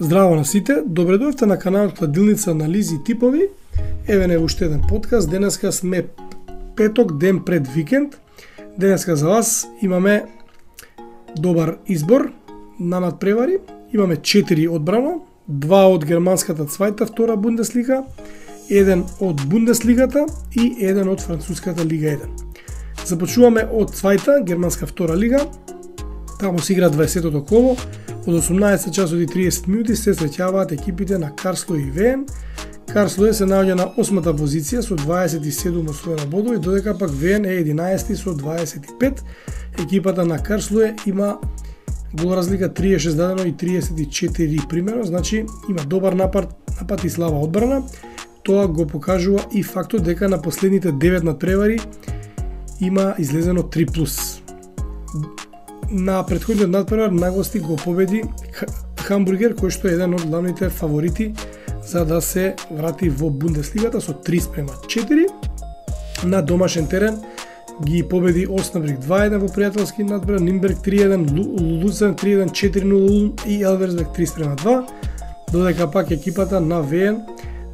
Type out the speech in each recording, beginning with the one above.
Здраво на сите, добре дојдовте на каналот Кладилница анализи и типови. Еве не уште еден подкаст. Денеска сме петок, ден пред викенд. Денеска за вас имаме добар избор на надпревари. Имаме 4 одбрано, 2 од германската цвајта, втора Бундеслига, 1 од Бундеслигата и 1 од француската Лига 1. Започнуваме од цвајта, германска втора лига. Таму се игра 20-тото коло. Од 18 часот и 30 минути се среќаваат екипите на Карслој и ВН. Карслој се наоѓа на 8-та позиција со 27 освоени бодови, додека пак ВН е 11 со 25. Екипата на Карслој има гол разлика 36 дадено и 34 примерно, значи има добар напад и слаба одбрана. Тоа го покажува и фактот дека на последните 9 надпревари има излезено 3+. На претходниот надпревар на гости го победи Хамбургер, кој што е еден од главните фаворити за да се врати во Бундеслигата со 3:4. На домашен терен ги победи Оснабрик 2:1 во пријателски надпревар, Нимберг 3:1, Луцерн 3:1, 4:0 и Елверсберг 3:2, додека пак екипата на ВН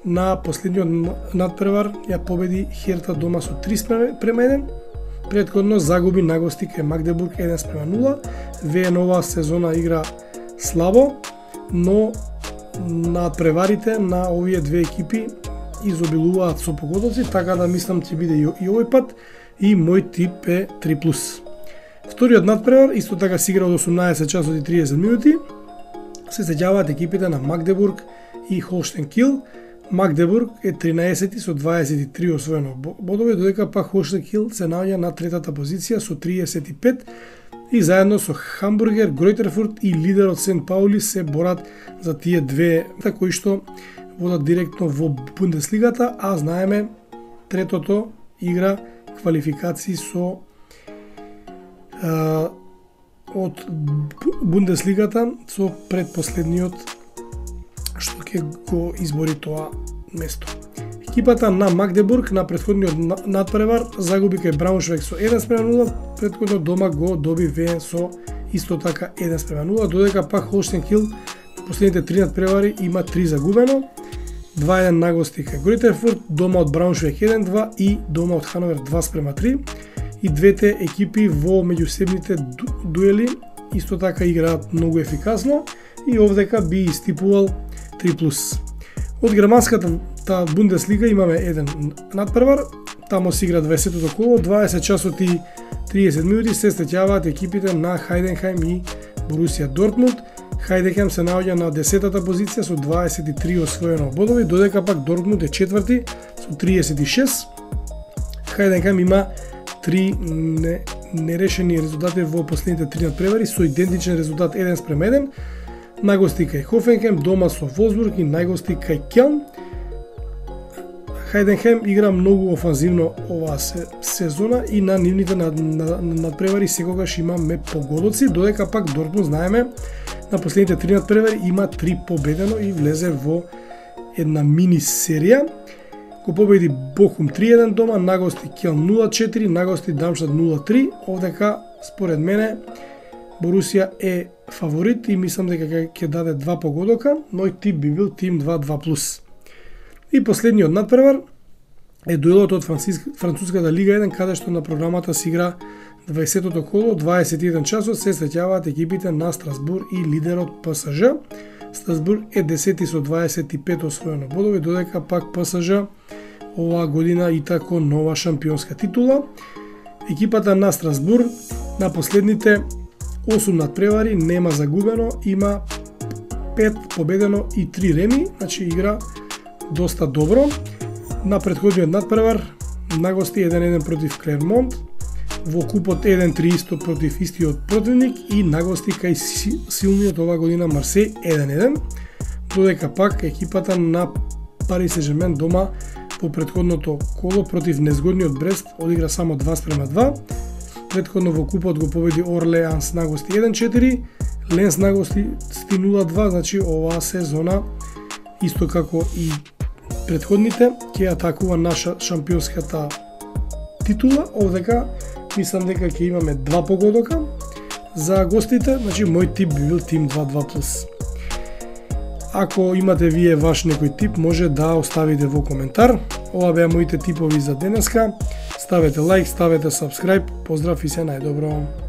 на последниот надпревар ја победи Херта дома со 3:1. Претходно загуби на гости кај Магдебург 1:0. ВН оваа сезона игра слабо, но надпреварите на овие две екипи изобилуваат со погодоци, така да мислам ќе биде и овој пат, и мој тип е 3+. Вториот надпревар исто така се игра од 18 часот и 30 минути. Се сеќаваат екипите на Магдебург и Холштен Кил. Магдебург е 13 со 23 освоени бодови, додека пак Холштен Кил се наоѓа на третата позиција со 35 и заедно со Хамбургер, Гројтерфурт и лидерот Сент Паули се борат за тие две кои што водат директно во Бундеслигата, а знаеме третото игра квалификации со од Бундеслигата со предпоследниот што ќе го избори тоа место. Екипата на Магдебург на претходниот надпревар загуби кај Брауншвег со 1:0, претходно дома го доби ВН со исто така 1:0, додека пак Холштен Кил на последните 3 надпревари има 3 загубено, 2:1 на гости кај Гројтерфурт, дома од Брауншвег 1:2 и дома од Хановер 2:3. И двете екипи во меѓусебните дуели исто така играат многу ефикасно и овдека би истипувал 3+. Од германската Бундеслига имаме еден надпревар, тамо се игра 20-тото коло, 20 часот и 30 минути се среќаваат екипите на Хајденхајм и Борусија Дортмунд. Хајденхајм се наоѓа на 10-та позиција со 23 освоени бодови, додека пак Дортмунд е четврти со 36. Хајденхајм има 3 нерешени резултати во последните 3 надпревари со идентичен резултат 1:1. Нагости кај Хофенхем, дома со Волсбург и нагости кај Келн. Хајденхем игра многу офанзивно оваа сезона и на нивните надпревари секогаш имаме погодоци, додека пак Дортмунд знаеме на последните 3 надпревари има 3 победено и влезе во една мини серија. Го победи Бохум 3:1 дома, нагости Келн 0:4, нагости Дармштат 0:3. Овдека според мене Борусија е фаворит и мислам дека ќе даде 2 погодока. Мој тип би бил тим 2+. И последниот надпревар е дуелот од француската Лига 1, каде што на програмата се игра 20-тото коло, 21 часот се среќаваат екипите на Страсбур и лидерот ПСЖ. Страсбур е 10 со 25 освоени бодови, додека пак ПСЖ оваа година и тако нова шампионска титула. Екипата на Страсбур на последните 8 надпревари нема загубено, има 5 победено и 3 реми, значи игра доста добро. На претходниот надпревар нагости 1:1 против Клермонт, во купот 1:3 исто против истиот противник и нагости кај силниот оваа година Марсеј 1:1, додека пак екипата на Пари Сен-Жермен дома во претходното коло против незгодниот Брест одигра само 2:2. Претходно во купот го победи Орлеанс нагости 1:4, Ленс нагости 0:2, значи оваа сезона исто како и претходните ќе атакува наша шампионската титула. Овдека мислам дека ќе имаме 2 погодока за гостите, значи мој тип би бил тим 2+. Ако имате вие ваш некој тип, може да оставите во коментар. Ова беа моите типови за денеска. Ставете лайк, ставете subscribe. Поздрав и се најдобро.